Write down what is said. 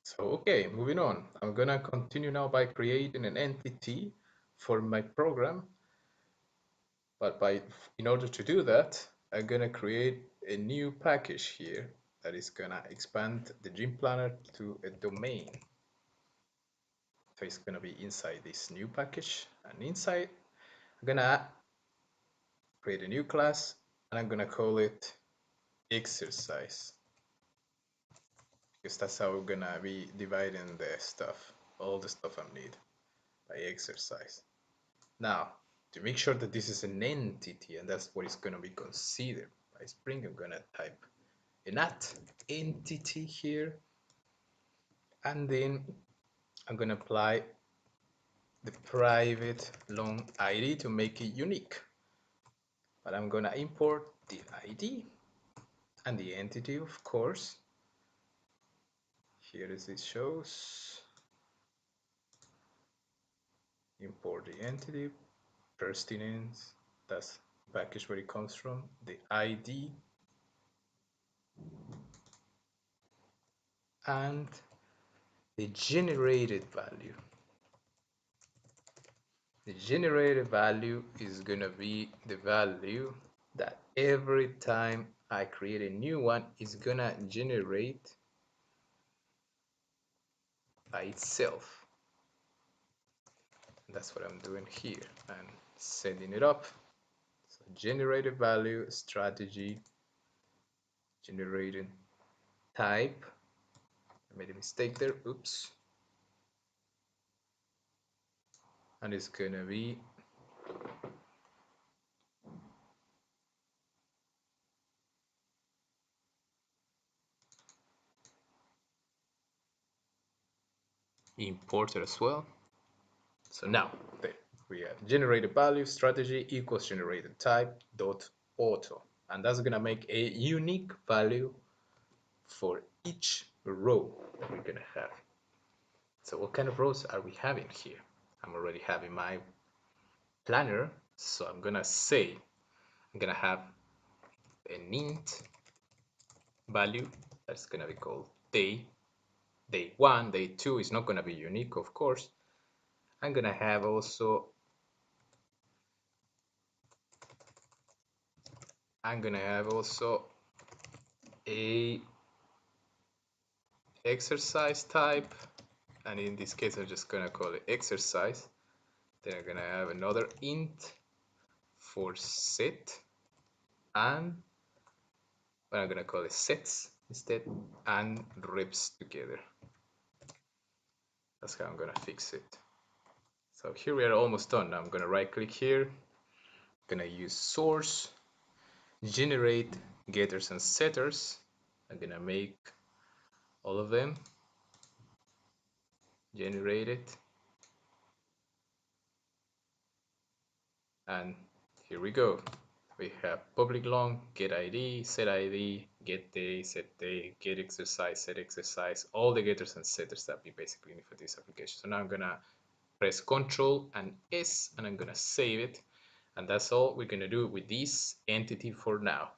So, okay, moving on. I'm gonna continue now by creating an entity for my program. But in order to do that, I'm gonna create a new package here that is gonna expand the gym planner to a domain. So it's gonna be inside this new package, and inside I'm gonna create a new class, and I'm gonna call it exercise, because that's how we're gonna be dividing the stuff, all the stuff I need by exercise. Now, to make sure that this is an entity and that's what is going to be considered by Spring, I'm going to type an entity here, and then I'm going to apply the private long ID to make it unique. But I'm going to import the ID and the entity, of course. Here as it shows, import the entity, pertinence, that's the package where it comes from, the ID, and the generated value. The generated value is going to be the value that every time I create a new one is going to generate by itself. That's what I'm doing here and setting it up. So generated value, strategy, generated type. I made a mistake there, oops. And it's going to be imported as well. So now there we have generated value strategy equals generated type dot auto, and that's gonna make a unique value for each row that we're gonna have. So what kind of rows are we having here? I'm already having my planner, so I'm gonna have an int value that's gonna be called day. Day 1, day 2 is not gonna be unique, of course. I'm gonna have also a exercise type, and in this case I'm just gonna call it exercise. Then I'm gonna have another int for set, and I'm gonna call it sets instead, and reps together. That's how I'm gonna fix it. So here we are almost done. Now I'm gonna right click here, gonna use source, generate getters and setters. I'm gonna make all of them generated, and here we go. We have public long, get ID, set ID, get day, set day, get exercise, set exercise, all the getters and setters that we basically need for this application. So now I'm gonna press Ctrl and S, and I'm gonna save it. And that's all we're gonna do with this entity for now.